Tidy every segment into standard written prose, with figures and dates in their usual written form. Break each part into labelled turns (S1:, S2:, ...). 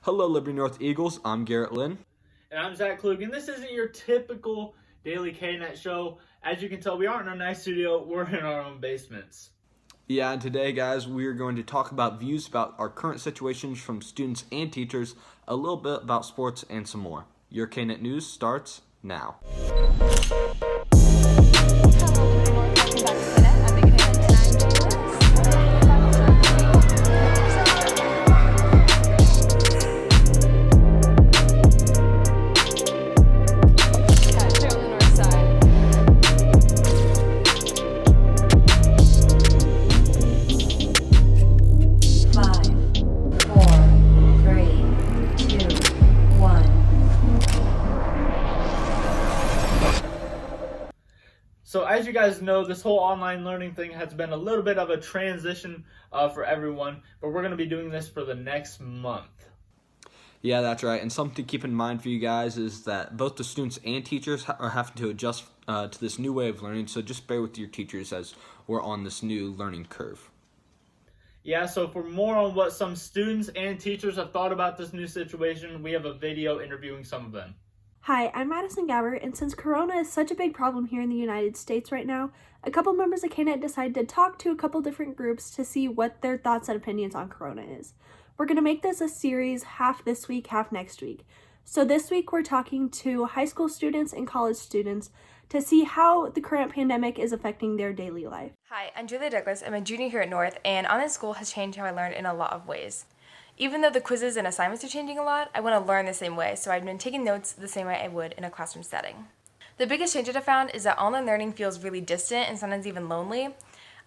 S1: Hello, Liberty North Eagles. I'm Garrett Lynn.
S2: And I'm Zach Klug, and this isn't your typical daily KNET show. As you can tell, we aren't in a nice studio, we're in our own basements.
S1: Yeah, and today, guys, we are going to talk about views about our current situations from students and teachers, a little bit about sports, and some more. Your KNET News starts now.
S2: So as you guys know, this whole online learning thing has been a little bit of a transition for everyone, but we're going to be doing this for the next month.
S1: Yeah, that's right. And something to keep in mind for you guys is that both the students and teachers are having to adjust to this new way of learning, so just bear with your teachers as we're on this new learning curve.
S2: Yeah, so for more on what some students and teachers have thought about this new situation, we have a video interviewing some of them.
S3: Hi, I'm Madison Gabbert, and since Corona is such a big problem here in the United States right now, a couple members of KNET decided to talk to a couple different groups to see what their thoughts and opinions on Corona is. We're going to make this a series, half this week, half next week. So this week we're talking to high school students and college students to see how the current pandemic is affecting their daily life.
S4: Hi, I'm Julia Douglas. I'm a junior here at North, and online school has changed how I learn in a lot of ways. Even though the quizzes and assignments are changing a lot, I want to learn the same way, so I've been taking notes the same way I would in a classroom setting. The biggest change that I found is that online learning feels really distant and sometimes even lonely.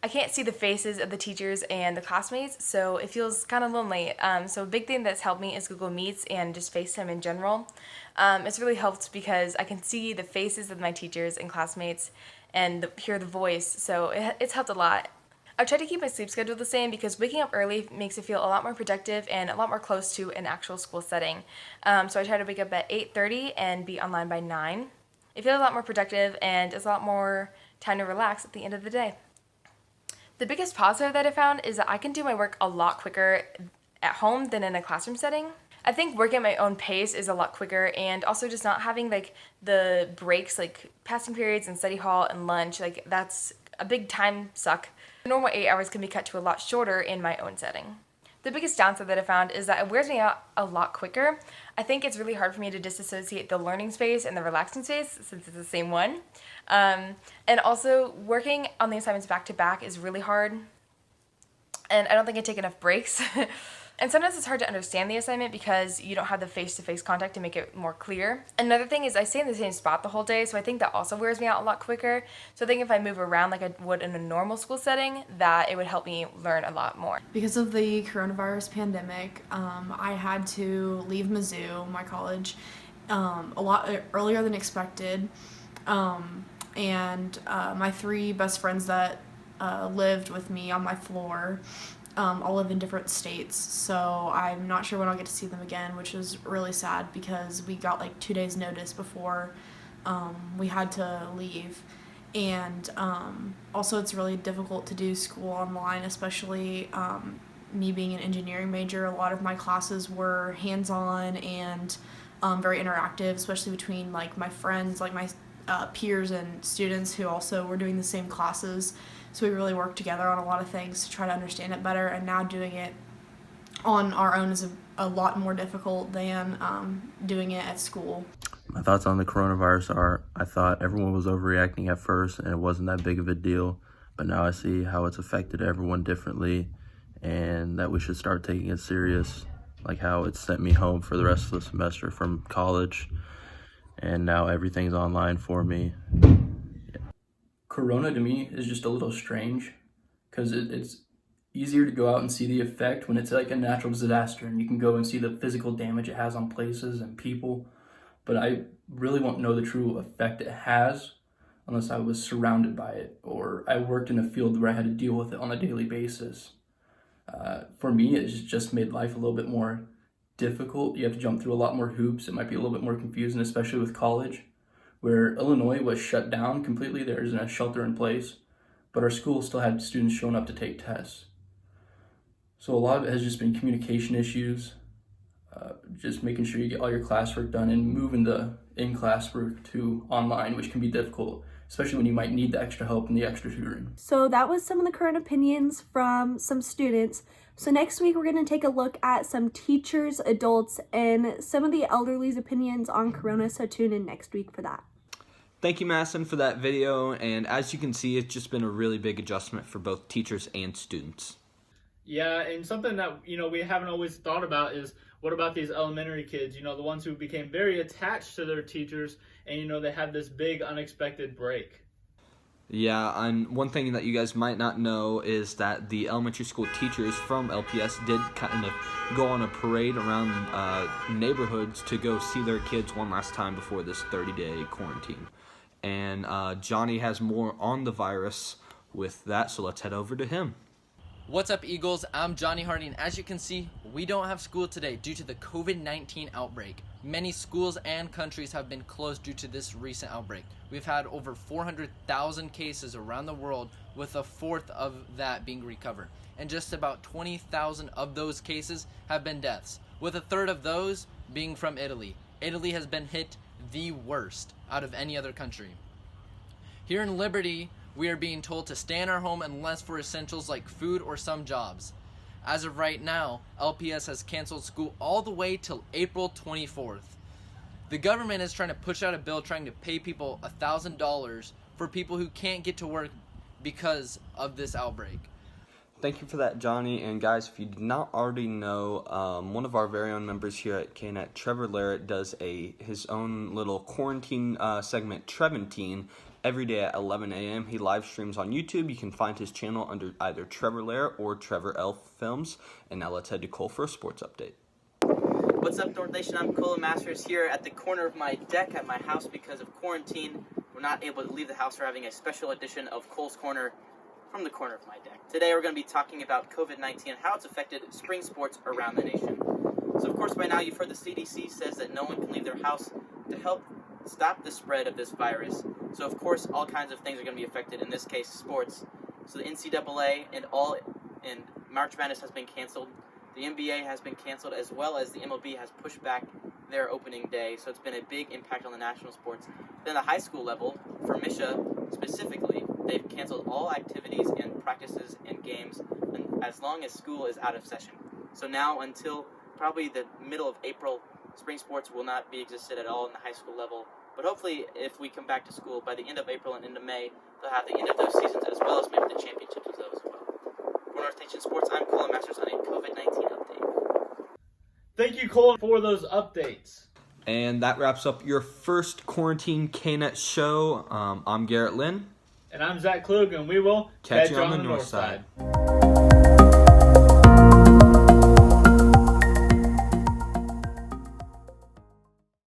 S4: I can't see the faces of the teachers and the classmates, so it feels kind of lonely. So a big thing that's helped me is Google Meets and just FaceTime in general. It's really helped because I can see the faces of my teachers and classmates and hear the voice, so it's helped a lot. I've tried to keep my sleep schedule the same because waking up early makes it feel a lot more productive and a lot more close to an actual school setting. So I try to wake up at 8:30 and be online by 9. It feels a lot more productive and it's a lot more time to relax at the end of the day. The biggest positive that I found is that I can do my work a lot quicker at home than in a classroom setting. I think working at my own pace is a lot quicker, and also just not having like the breaks, like passing periods and study hall and lunch, like that's a big time suck. The normal 8 hours can be cut to a lot shorter in my own setting. The biggest downside that I found is that it wears me out a lot quicker. I think it's really hard for me to disassociate the learning space and the relaxing space since it's the same one. And also working on the assignments back to back is really hard. And I don't think I take enough breaks. And sometimes it's hard to understand the assignment because you don't have the face-to-face contact to make it more clear. Another thing is I stay in the same spot the whole day, so I think that also wears me out a lot quicker. So I think if I move around like I would in a normal school setting, that it would help me learn a lot more.
S5: Because of the coronavirus pandemic, I had to leave Mizzou, my college, a lot earlier than expected. And my 3 best friends that lived with me on my floor all live in different states, so I'm not sure when I'll get to see them again, which is really sad because we got like 2 days notice before we had to leave. And also it's really difficult to do school online, especially me being an engineering major. A lot of my classes were hands-on and very interactive, especially between like my friends, like my peers and students who also were doing the same classes. So we really worked together on a lot of things to try to understand it better, and now doing it on our own is a lot more difficult than doing it at school.
S6: My thoughts on the coronavirus are, I thought everyone was overreacting at first and it wasn't that big of a deal, but now I see how it's affected everyone differently and that we should start taking it serious, like how it sent me home for the rest of the semester from college, and now everything's online for me.
S7: Corona to me is just a little strange because it's easier to go out and see the effect when it's like a natural disaster and you can go and see the physical damage it has on places and people, but I really won't know the true effect it has unless I was surrounded by it or I worked in a field where I had to deal with it on a daily basis. For me, it's just made life a little bit more difficult. You have to jump through a lot more hoops. It might be a little bit more confusing, especially with college, where Illinois was shut down completely. There isn't a shelter in place, but our school still had students showing up to take tests. So a lot of it has just been communication issues, just making sure you get all your classwork done and moving the in-class work to online, which can be difficult, especially when you might need the extra help and the extra tutoring.
S3: So that was some of the current opinions from some students. So next week we're going to take a look at some teachers, adults, and some of the elderly's opinions on Corona, so tune in next week for that.
S1: Thank you, Madison, for that video. And as you can see, it's just been a really big adjustment for both teachers and students.
S2: Yeah, and something that, we haven't always thought about is, what about these elementary kids, the ones who became very attached to their teachers and, they had this big unexpected break.
S1: Yeah, and one thing that you guys might not know is that the elementary school teachers from LPS did kind of go on a parade around neighborhoods to go see their kids one last time before this 30-day quarantine. And Johnny has more on the virus with that, so let's head over to him.
S8: What's up, Eagles? I'm Johnny Harding. As you can see, we don't have school today due to the COVID-19 outbreak. Many schools and countries have been closed due to this recent outbreak. We've had over 400,000 cases around the world, with a fourth of that being recovered. And just about 20,000 of those cases have been deaths, with a third of those being from Italy. Italy has been hit the worst out of any other country. Here in Liberty, we are being told to stay in our home unless for essentials like food or some jobs. As of right now, LPS has canceled school all the way till April 24th. The government is trying to push out a bill trying to pay people $1,000 for people who can't get to work because of this outbreak.
S1: Thank you for that, Johnny. And guys, if you did not already know, one of our very own members here at KNET, Trevor Larrett, does his own little quarantine segment, Treventine, every day at 11 a.m. He live streams on YouTube. You can find his channel under either Trevor Larrett or Trevor L Films. And now let's head to Cole for a sports update.
S9: What's up, North Nation? I'm Cole Masters here at the corner of my deck at my house because of quarantine. We're not able to leave the house. We're having a special edition of Cole's Corner from the corner of my deck. Today we're going to be talking about COVID-19 and how it's affected spring sports around the nation. So of course by now you've heard the CDC says that no one can leave their house to help stop the spread of this virus. So of course all kinds of things are going to be affected, in this case sports. So the NCAA and March Madness has been canceled. The NBA has been canceled, as well as the MLB has pushed back their opening day. So it's been a big impact on the national sports. Then the high school level, for Misha specifically, they've canceled all activities and practices and games as long as school is out of session. So now until probably the middle of April, spring sports will not be existed at all in the high school level. But hopefully, if we come back to school by the end of April and into May, they'll have the end of those seasons as well as maybe the championships of those as well. For North Nation Sports, I'm Colin Masters on a COVID-19 update.
S2: Thank you, Cole, for those updates.
S1: And that wraps up your first Quarantine KNET show. I'm Garrett Lynn.
S2: And I'm Zach Klug, and we will
S1: Catch you on the north side.